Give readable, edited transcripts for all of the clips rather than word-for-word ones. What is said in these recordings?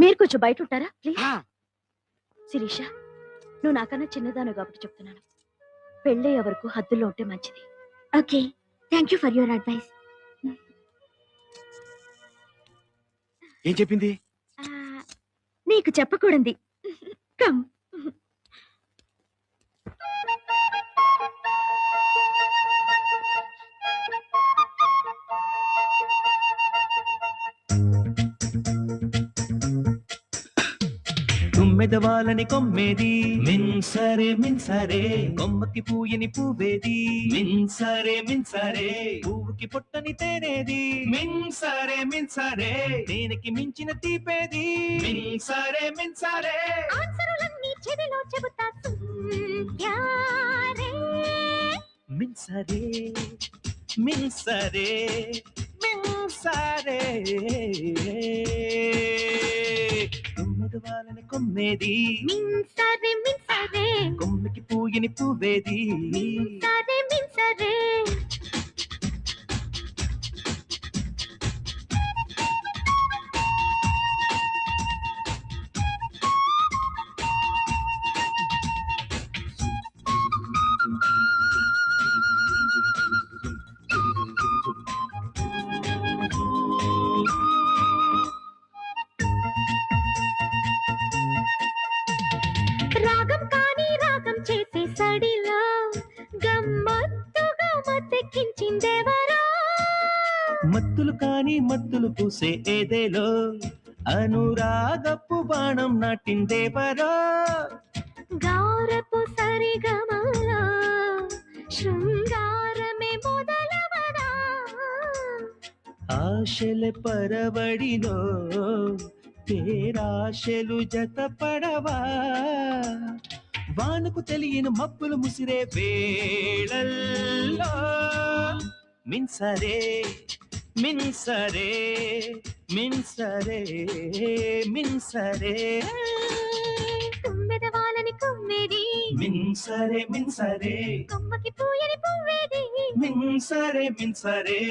మీరు కొంచెం బయట ఉంటారా ప్లీజ్? శిరీష, నువ్వు నాకన్నా చిన్నదాను కాబట్టి చెప్తున్నాను, పెళ్ళయ్యే వరకు హద్దుల్లో ఉంటే మంచిది. Okay, thank you for your advice. ఏం చెప్పింది? నీకు చెప్పకూడదు. కమ్. తుమ్మెదవాలని కొమ్మేది మిన్సరే మిన్సరే, కొమ్మకి పూయని పువ్వేది మిన్సరే మిన్సరే, పువ్వుకి పొట్టని తేనేది మిన్సరే మిన్సరే, తేనెకి మించిన తీపేది మిన్సరే మిన్సరే. ఆన్సరులన్నీ చెవిలో చెబుతా మిన్సరే మిన్సరే మిన్సరే, తుమ్మెదవాలని కొమ్మేది మిన్సరే మిన్సరే, కొమ్మకి పూయని పువ్వేది మిన్సరే మిన్సరే. రాగం కాని రాగం చేసే సడిలో గమ్మత్తుగా మత్తెక్కించిందెవరో, మత్తులు కాని మత్తులు పూసే ఏదేలో అనురాగపు బాణం నాటిందేవరో, గారపు సరిగమలో శృంగారమే మొదలవదా, ఆశల పరవడిలో పేరాశలు జతపడవా, వానకు తెలియని మబ్బులు ముసిరే వేళల్లో మిన్సరే మిన్సరే మిన్సరే మిన్సరే, తుమ్మెదవాలని కొమ్మేది మిన్సరే మిన్సరే, కొమ్మకి పూయని పువ్వేది మిన్సరే మిన్సరే.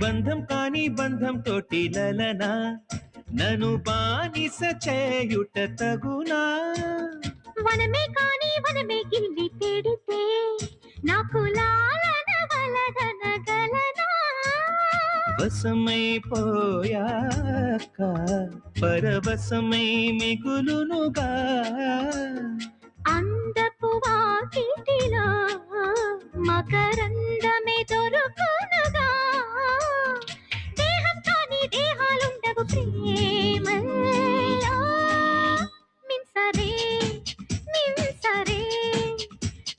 బంధం కాని బంధం తోటి లలన నన్ను బానిస చేయుట తగునా, వనమే కాని వనమే గిల్లి పెడితే నాకు లాలన వలదనగలనా, వశమైపోయాక పరవశమై మిగులునుగా, అందపు వాకిటిలో మకరందమే దొరుకునుగా, దేహం కాని దేహాలుండవు ప్రేమలో, మిన్సరే మిన్సరే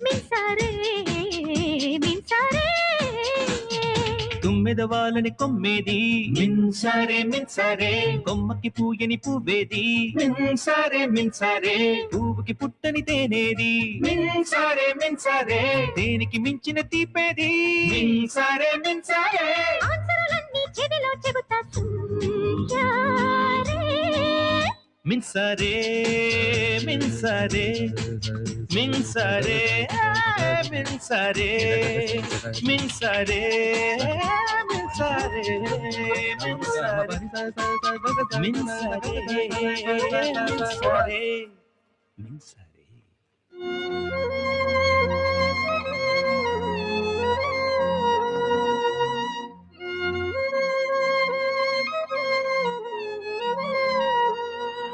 మిన్సరే మిన్సరే. తుమ్మెదవాలని కొమ్మేది మిన్సరే మిన్సరే, కొమ్మకి పూయని పువ్వేది మిన్సరే మిన్సరే, పువ్వుకి పుట్టని తేనేది మిన్సరే మిన్సరే, దేనికి మించిన తీపేది మిన్సరే మిన్సరే. ఆన్సరులన్నీ చెవిలో చెబుతా మిన్సరే మిన్సరే మిన్సరే మిన్సరే మిన్సరే మిన్సరే మిన్సరే మిన్సరే మిన్సరే.